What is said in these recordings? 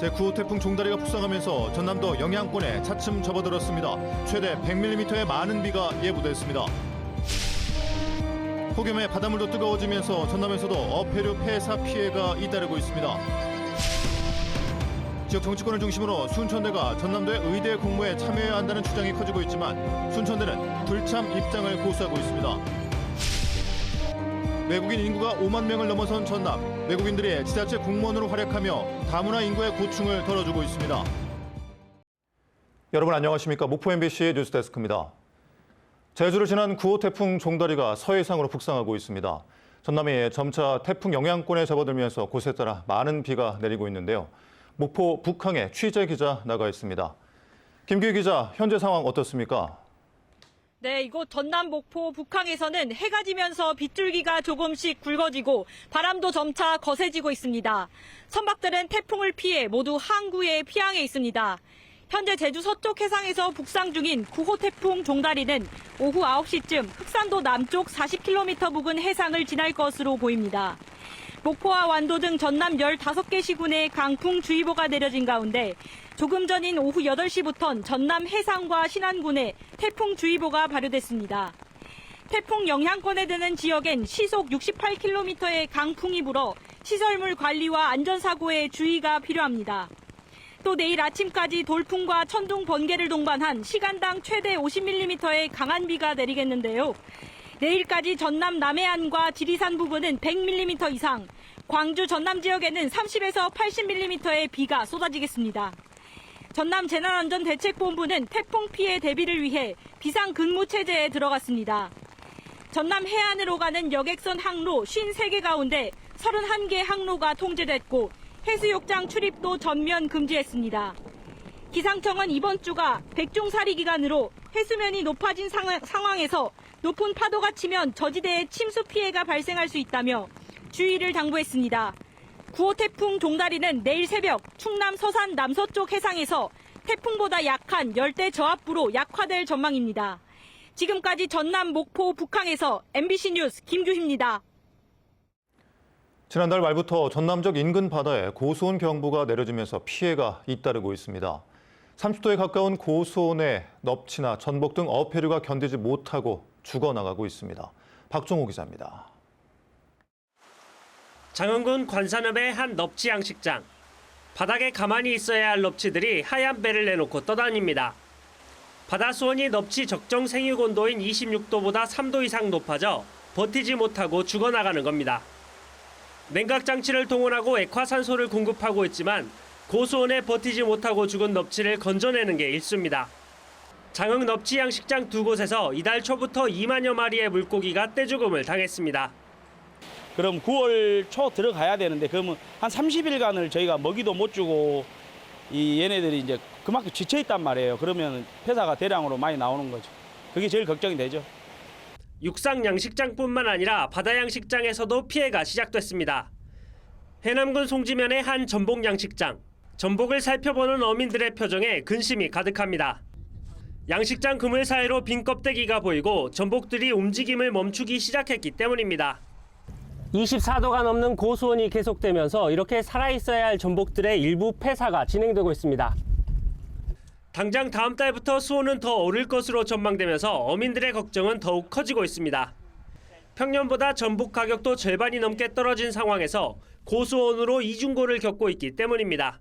제9호 태풍 종다리가 북상하면서 전남도 영향권에 차츰 접어들었습니다. 최대 100mm의 많은 비가 예보됐습니다. 폭염에 바닷물도 뜨거워지면서 전남에서도 어패류 폐사 피해가 잇따르고 있습니다. 지역 정치권을 중심으로 순천대가 전남도의 의대 공모에 참여해야 한다는 주장이 커지고 있지만 순천대는 불참 입장을 고수하고 있습니다. 외국인 인구가 5만 명을 넘어선 전남, 외국인들이 지자체 공무원으로 활약하며 다문화 인구의 고충을 덜어주고 있습니다. 여러분 안녕하십니까? 목포 MBC 뉴스데스크입니다. 제주를 지난 9호 태풍 종다리가 서해상으로 북상하고 있습니다. 전남이 점차 태풍 영향권에 접어들면서 곳에 따라 많은 비가 내리고 있는데요. 목포 북항에 취재 기자 나가 있습니다. 김규희 기자, 현재 상황 어떻습니까? 네, 이곳 전남 목포 북항에서는 해가 지면서 빗줄기가 조금씩 굵어지고 바람도 점차 거세지고 있습니다. 선박들은 태풍을 피해 모두 항구에 피항해 있습니다. 현재 제주 서쪽 해상에서 북상 중인 9호 태풍 종다리는 오후 9시쯤 흑산도 남쪽 40km 부근 해상을 지날 것으로 보입니다. 목포와 완도 등 전남 15개 시군에 강풍주의보가 내려진 가운데 조금 전인 오후 8시부턴 전남 해상과 신안군에 태풍주의보가 발효됐습니다. 태풍 영향권에 드는 지역엔 시속 68km의 강풍이 불어 시설물 관리와 안전사고에 주의가 필요합니다. 또 내일 아침까지 돌풍과 천둥, 번개를 동반한 시간당 최대 50mm의 강한 비가 내리겠는데요. 내일까지 전남 남해안과 지리산 부근은 100mm 이상, 광주 전남 지역에는 30에서 80mm의 비가 쏟아지겠습니다. 전남 재난안전대책본부는 태풍 피해 대비를 위해 비상근무체제에 들어갔습니다. 전남 해안으로 가는 여객선 항로 53개 가운데 31개 항로가 통제됐고 해수욕장 출입도 전면 금지했습니다. 기상청은 이번 주가 백종사리 기간으로 해수면이 높아진 상황에서 높은 파도가 치면 저지대에 침수 피해가 발생할 수 있다며 주의를 당부했습니다. 9호 태풍 종다리는 내일 새벽 충남 서산 남서쪽 해상에서 태풍보다 약한 열대 저압부로 약화될 전망입니다. 지금까지 전남 목포 북항에서 MBC 뉴스 김규희입니다. 지난달 말부터 전남적 인근 바다에 고수온 경보가 내려지면서 피해가 잇따르고 있습니다. 30도에 가까운 고수온에 넙치나 전복 등 어패류가 견디지 못하고 죽어나가고 있습니다. 박종호 기자입니다. 장흥군 관산읍의 한 넙치 양식장. 바닥에 가만히 있어야 할 넙치들이 하얀 배를 내놓고 떠다닙니다. 바다 수온이 넙치 적정 생육 온도인 26도보다 3도 이상 높아져 버티지 못하고 죽어나가는 겁니다. 냉각 장치를 동원하고 액화산소를 공급하고 있지만 고수온에 버티지 못하고 죽은 넙치를 건져내는 게 일쑤입니다. 장흥 넙치 양식장 두 곳에서 이달 초부터 2만여 마리의 물고기가 떼죽음을 당했습니다. 그럼 9월 초 들어가야 되는데 그러면 한 30일간을 저희가 먹이도 못 주고 이 얘네들이 이제 그만큼 지쳐 있단 말이에요. 그러면 폐사가 대량으로 많이 나오는 거죠. 그게 제일 걱정이 되죠. 육상 양식장뿐만 아니라 바다 양식장에서도 피해가 시작됐습니다. 해남군 송지면의 한 전복 양식장. 전복을 살펴보는 어민들의 표정에 근심이 가득합니다. 양식장 그물 사이로 빈 껍데기가 보이고 전복들이 움직임을 멈추기 시작했기 때문입니다. 24도가 넘는 고수온이 계속되면서 이렇게 살아있어야 할 전복들의 일부 폐사가 진행되고 있습니다. 당장 다음 달부터 수온은 더 오를 것으로 전망되면서 어민들의 걱정은 더욱 커지고 있습니다. 평년보다 전복 가격도 절반이 넘게 떨어진 상황에서 고수온으로 이중고를 겪고 있기 때문입니다.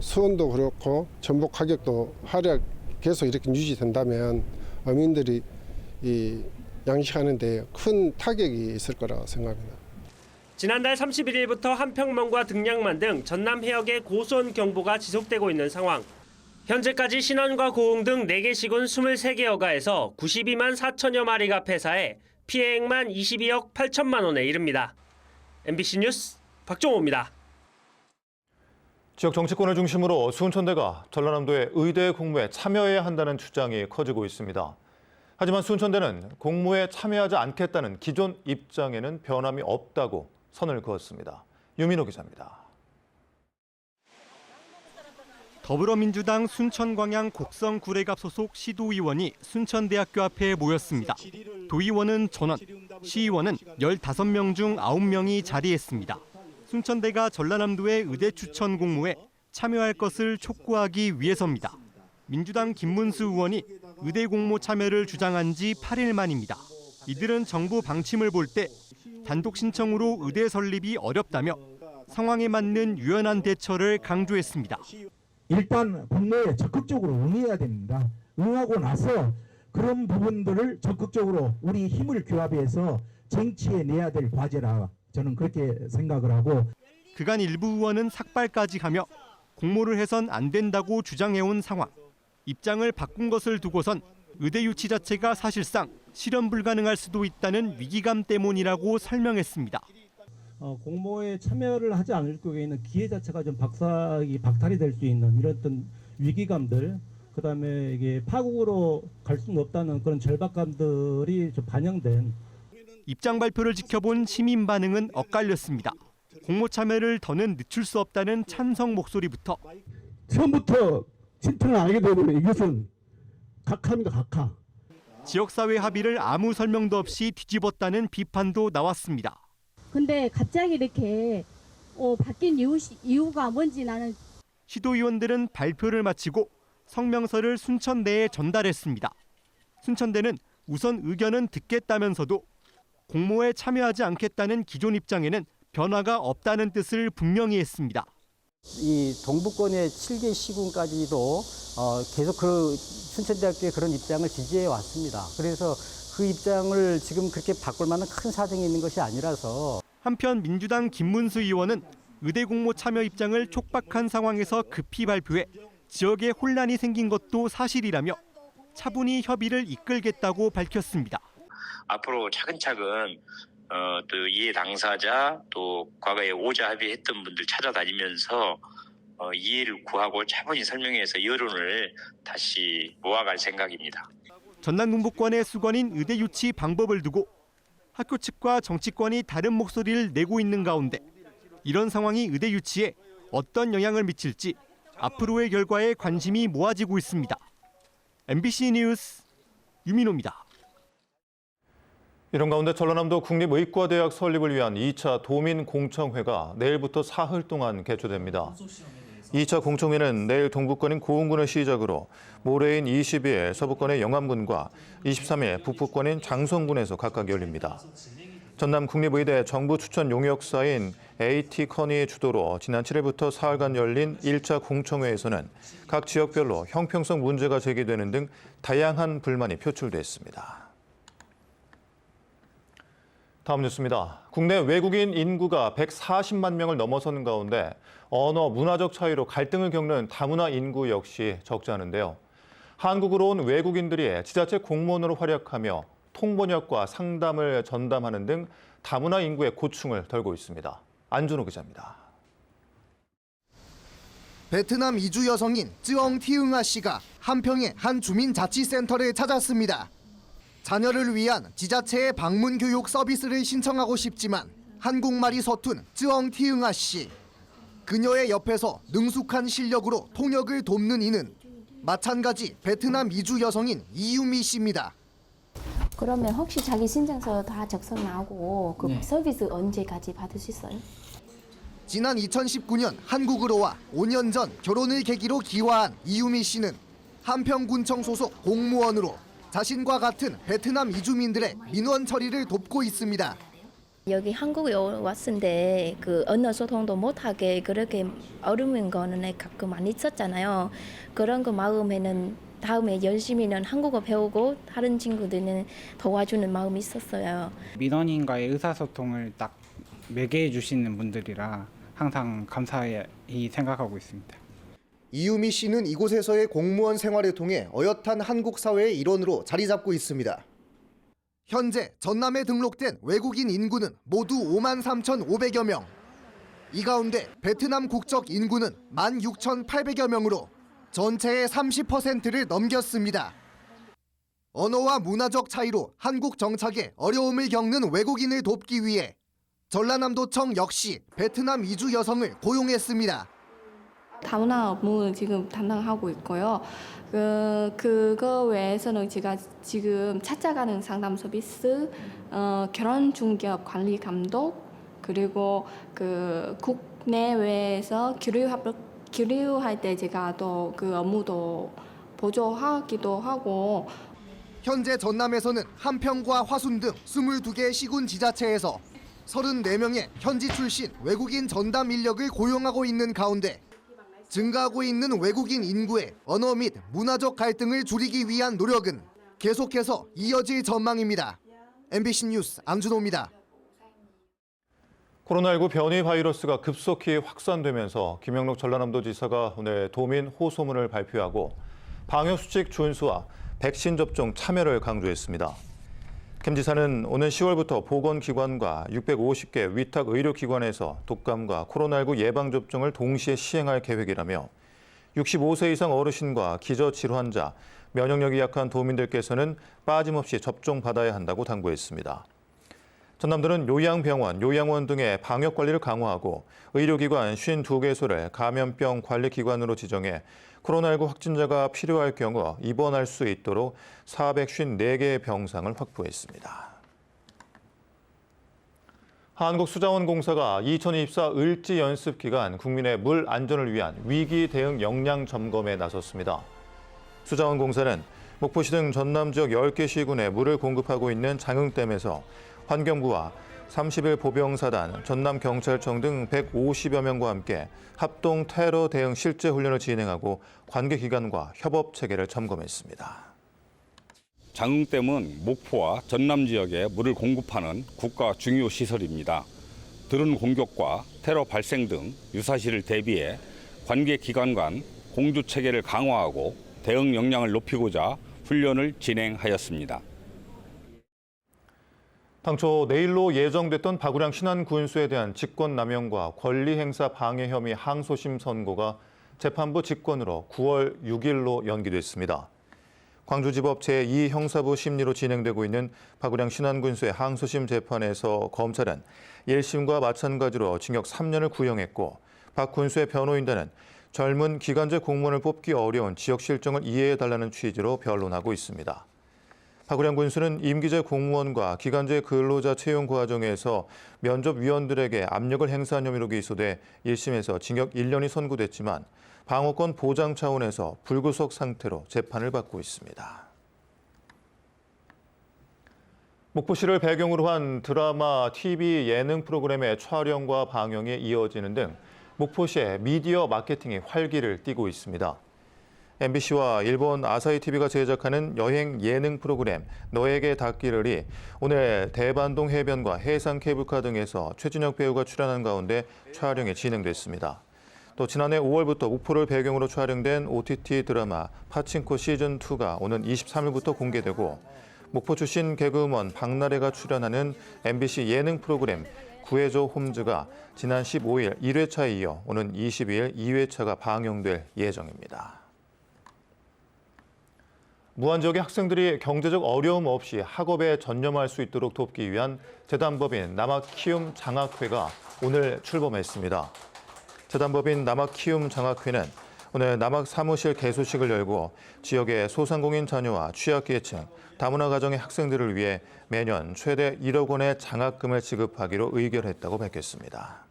수온도 그렇고 전복 가격도 하락 계속 이렇게 유지된다면 어민들이 이 양식하는데 큰 타격이 있을 거라고 생각합니다. 지난달 31일부터 한평만과 등량만 등 전남 해역에 고수온 경보가 지속되고 있는 상황. 현재까지 신원과 고흥 등 4개 시군 23개 여가에서 92만 4천여 마리가 폐사해 피해액만 22억 8천만 원에 이릅니다. MBC 뉴스 박종호입니다. 지역 정치권을 중심으로 순천대가 전라남도의 의대 공모에 참여해야 한다는 주장이 커지고 있습니다. 하지만 순천대는 공모에 참여하지 않겠다는 기존 입장에는 변함이 없다고 선을 그었습니다. 유민호 기자입니다. 더불어민주당 순천광양 곡성 구례갑 소속 시도의원이 순천대학교 앞에 모였습니다. 도의원은 전원, 시의원은 15명 중 9명이 자리했습니다. 순천대가 전라남도의 의대 추천 공모에 참여할 것을 촉구하기 위해서입니다. 민주당 김문수 의원이 의대 공모 참여를 주장한 지 8일 만입니다. 이들은 정부 방침을 볼 때 단독 신청으로 의대 설립이 어렵다며 상황에 맞는 유연한 대처를 강조했습니다. 일단 공모에 적극적으로 응해야 됩니다. 응하고 나서 그런 부분들을 적극적으로 우리 힘을 규합해서 쟁취해 내야 될 과제라 저는 그렇게 생각을 하고, 그간 일부 의원은 삭발까지 하며 공모를 해선 안 된다고 주장해온 상황. 입장을 바꾼 것을 두고선 의대 유치 자체가 사실상 실현 불가능할 수도 있다는 위기감 때문이라고 설명했습니다. 공모에 참여를 하지 않을 경우에는 기회 자체가 좀 박탈이 될 수 있는 이런 어떤 위기감들, 그다음에 이게 파국으로 갈 수는 없다는 그런 절박감들이 좀 반영된. 입장 발표를 지켜본 시민 반응은 엇갈렸습니다. 공모 참여를 더는 늦출 수 없다는 찬성 목소리부터 처음부터 신청을 안 하게 되면 이것은 각하입니다. 각하. 지역사회 합의를 아무 설명도 없이 뒤집었다는 비판도 나왔습니다. 근데 갑자기 이렇게 바뀐 이유가 뭔지 나는. 시도의원들은 발표를 마치고 성명서를 순천대에 전달했습니다. 순천대는 우선 의견은 듣겠다면서도 공모에 참여하지 않겠다는 기존 입장에는 변화가 없다는 뜻을 분명히 했습니다. 이 동북권의 7개 시군까지도 계속 그 순천대학교의 그런 입장을 지지해 왔습니다. 그래서 그 입장을 지금 그렇게 바꿀 만한 큰 사정이 있는 것이 아니라서. 한편 민주당 김문수 의원은 의대 공모 참여 입장을 촉박한 상황에서 급히 발표해 지역에 혼란이 생긴 것도 사실이라며 차분히 협의를 이끌겠다고 밝혔습니다. 앞으로 차근차근 또 이해 당사자 또 과거에 오자 합의했던 분들 찾아다니면서 이해를 구하고 차분히 설명해서 여론을 다시 모아갈 생각입니다. 전남 경북권의 수건인 의대 유치 방법을 두고 학교 측과 정치권이 다른 목소리를 내고 있는 가운데 이런 상황이 의대 유치에 어떤 영향을 미칠지 앞으로의 결과에 관심이 모아지고 있습니다. MBC 뉴스 유민호입니다. 이런 가운데 전라남도 국립의과대학 설립을 위한 2차 도민공청회가 내일부터 사흘 동안 개최됩니다. 2차 공청회는 내일 동북권인 고흥군을 시작으로 모레인 22일 서북권의 영암군과 23일 북부권인 장성군에서 각각 열립니다. 전남 국립의대 정부 추천 용역사인 AT커니 주도로 지난 7일부터 사흘간 열린 1차 공청회에서는 각 지역별로 형평성 문제가 제기되는 등 다양한 불만이 표출됐습니다. 다음 뉴스입니다. 국내 외국인 인구가 140만 명을 넘어서는 가운데 언어, 문화적 차이로 갈등을 겪는 다문화 인구 역시 적지 않은데요. 한국으로 온 외국인들이 지자체 공무원으로 활약하며 통번역과 상담을 전담하는 등 다문화 인구의 고충을 덜고 있습니다. 안준호 기자입니다. 베트남 이주 여성인 쯔엉 티응아 씨가 한평의 한 주민자치센터를 찾았습니다. 자녀를 위한 지자체의 방문 교육 서비스를 신청하고 싶지만 한국말이 서툰 쯔엉 티응아 씨. 그녀의 옆에서 능숙한 실력으로 통역을 돕는 이는 마찬가지 베트남 이주 여성인 이유미 씨입니다. 그러면 혹시 자기 신청서 다 작성 나오고 그 서비스 언제까지 받을 수 있어요? 지난 2019년 한국으로 와 5년 전 결혼을 계기로 기화한 이유미 씨는 한평군청 소속 공무원으로 자신과 같은 베트남 이주민들의 민원 처리를 돕고 있습니다. 여기 한국에 왔을 때 그 언어 소통도 못하게 그렇게 어려운 거는 가끔 많이 있었잖아요. 그런 거 마음에는 다음에 열심히는 한국어 배우고 다른 친구들은 도와주는 마음이 있었어요. 민원인과의 의사소통을 딱 매개해 주시는 분들이라 항상 감사히 생각하고 있습니다. 이유미 씨는 이곳에서의 공무원 생활을 통해 어엿한 한국 사회의 일원으로 자리 잡고 있습니다. 현재 전남에 등록된 외국인 인구는 모두 53,500여 명. 이 가운데 베트남 국적 인구는 16,800여 명으로 전체의 30%를 넘겼습니다. 언어와 문화적 차이로 한국 정착에 어려움을 겪는 외국인을 돕기 위해 전라남도청 역시 베트남 이주 여성을 고용했습니다. 다문화 업무 지금 담당하고 있고요. 그거 외에서는 제가 지금 찾아가는 상담 서비스, 결혼 중개업 관리 감독, 그리고 그 국내외에서 교류 교류할 때 제가 또 그 업무도 보조하기도 하고. 현재 전남에서는 한평과 화순 등 22개 시군 지자체에서 34명의 현지 출신 외국인 전담 인력을 고용하고 있는 가운데 증가하고 있는 외국인 인구의 언어 및 문화적 갈등을 줄이기 위한 노력은 계속해서 이어질 전망입니다. MBC 뉴스 안준호입니다. 코로나19 변이 바이러스가 급속히 확산되면서 김영록 전라남도지사가 오늘 도민 호소문을 발표하고 방역수칙 준수와 백신 접종 참여를 강조했습니다. 김 지사는 오는 10월부터 보건기관과 650개 위탁 의료기관에서 독감과 코로나19 예방접종을 동시에 시행할 계획이라며 65세 이상 어르신과 기저질환자, 면역력이 약한 도민들께서는 빠짐없이 접종받아야 한다고 당부했습니다. 전남도는 요양병원, 요양원 등의 방역관리를 강화하고 의료기관 52개소를 감염병 관리기관으로 지정해 코로나19 확진자가 필요할 경우 입원할 수 있도록 454개의 병상을 확보했습니다. 한국수자원공사가 2024 을지 연습 기간 국민의 물 안전을 위한 위기 대응 역량 점검에 나섰습니다. 수자원공사는 목포시 등 전남 지역 10개 시군에 물을 공급하고 있는 장흥댐에서 환경부와 30일 보병사단, 전남경찰청 등 150여 명과 함께 합동 테러 대응 실제 훈련을 진행하고 관계기관과 협업 체계를 점검했습니다. 장흥댐은 목포와 전남 지역에 물을 공급하는 국가 중요 시설입니다. 드론 공격과 테러 발생 등 유사시를 대비해 관계기관 간 공조 체계를 강화하고 대응 역량을 높이고자 훈련을 진행하였습니다. 당초 내일로 예정됐던 박우량 신안군수에 대한 직권남용과 권리행사 방해 혐의 항소심 선고가 재판부 직권으로 9월 6일로 연기됐습니다. 광주지법 제2형사부 심리로 진행되고 있는 박우량 신안군수의 항소심 재판에서 검찰은 1심과 마찬가지로 징역 3년을 구형했고 박 군수의 변호인단은 젊은 기간제 공무원을 뽑기 어려운 지역 실정을 이해해달라는 취지로 변론하고 있습니다. 박우량 군수는 임기제 공무원과 기간제 근로자 채용 과정에서 면접위원들에게 압력을 행사한 혐의로 기소돼 1심에서 징역 1년이 선고됐지만 방어권 보장 차원에서 불구속 상태로 재판을 받고 있습니다. 목포시를 배경으로 한 드라마, TV 예능 프로그램의 촬영과 방영이 이어지는 등 목포시의 미디어 마케팅이 활기를 띠고 있습니다. MBC와 일본 아사히 TV가 제작하는 여행 예능 프로그램 너에게 닿기를이 오늘 대반동 해변과 해상 케이블카 등에서 최진혁 배우가 출연한 가운데 촬영이 진행됐습니다. 또 지난해 5월부터 목포를 배경으로 촬영된 OTT 드라마 파친코 시즌2가 오는 23일부터 공개되고 목포 출신 개그우먼 박나래가 출연하는 MBC 예능 프로그램 구해줘 홈즈가 지난 15일 1회차에 이어 오는 22일 2회차가 방영될 예정입니다. 무안 지역의 학생들이 경제적 어려움 없이 학업에 전념할 수 있도록 돕기 위한 재단법인 남학키움 장학회가 오늘 출범했습니다. 재단법인 남학키움 장학회는 오늘 남학 사무실 개소식을 열고 지역의 소상공인 자녀와 취약계층, 다문화 가정의 학생들을 위해 매년 최대 1억 원의 장학금을 지급하기로 의결했다고 밝혔습니다.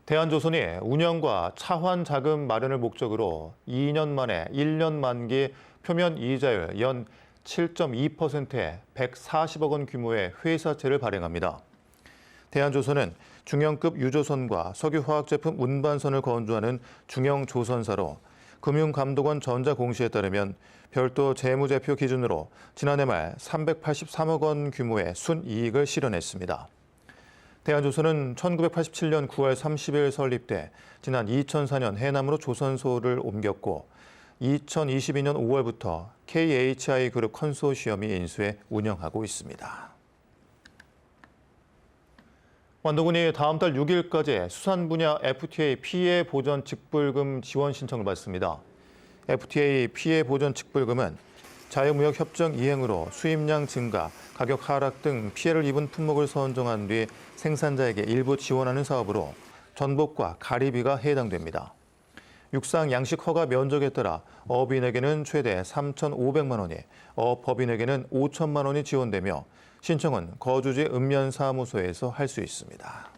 대한조선이 운영과 차환 자금 마련을 목적으로 2년 만에 1년 만기 표면 이자율 연 7.2%의 140억 원 규모의 회사채를 발행합니다. 대한조선은 중형급 유조선과 석유화학제품 운반선을 건조하는 중형조선사로 금융감독원 전자공시에 따르면 별도 재무제표 기준으로 지난해 말 383억 원 규모의 순이익을 실현했습니다. 대한조선은 1987년 9월 30일 설립돼 지난 2004년 해남으로 조선소를 옮겼고 2022년 5월부터 KHI그룹 컨소시엄이 인수해 운영하고 있습니다. 완도군이 다음 달 6일까지 수산 분야 FTA 피해 보전 직불금 지원 신청을 받습니다. FTA 피해 보전 직불금은 자유무역 협정 이행으로 수입량 증가, 가격 하락 등 피해를 입은 품목을 선정한 뒤 생산자에게 일부 지원하는 사업으로 전복과 가리비가 해당됩니다. 육상 양식 허가 면적에 따라 어업인에게는 최대 3,500만 원이, 어업법인에게는 5천만 원이 지원되며 신청은 거주지 읍면사무소에서 할 수 있습니다.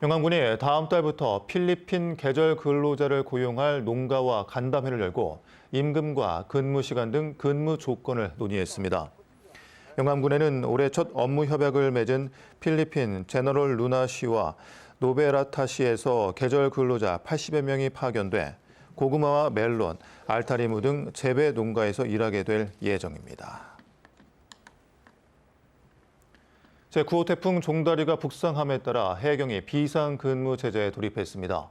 영암군이 다음 달부터 필리핀 계절 근로자를 고용할 농가와 간담회를 열고 임금과 근무 시간 등 근무 조건을 논의했습니다. 영암군에는 올해 첫 업무 협약을 맺은 필리핀 제너럴 루나시와 노베라타시에서 계절 근로자 80여 명이 파견돼 고구마와 멜론, 알타리무 등 재배 농가에서 일하게 될 예정입니다. 제9호 태풍 종다리가 북상함에 따라 해경이 비상근무 체제에 돌입했습니다.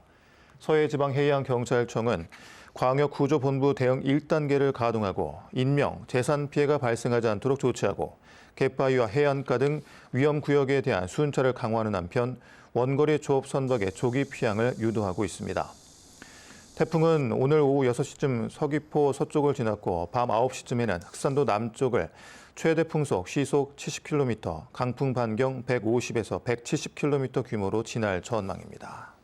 서해지방해양경찰청은 광역구조본부 대응 1단계를 가동하고 인명, 재산 피해가 발생하지 않도록 조치하고 갯바위와 해안가 등 위험구역에 대한 순찰을 강화하는 한편 원거리 조업 선박의 조기 피항을 유도하고 있습니다. 태풍은 오늘 오후 6시쯤 서귀포 서쪽을 지났고 밤 9시쯤에는 흑산도 남쪽을 최대 풍속 시속 70km, 강풍 반경 150에서 170km 규모로 지날 전망입니다.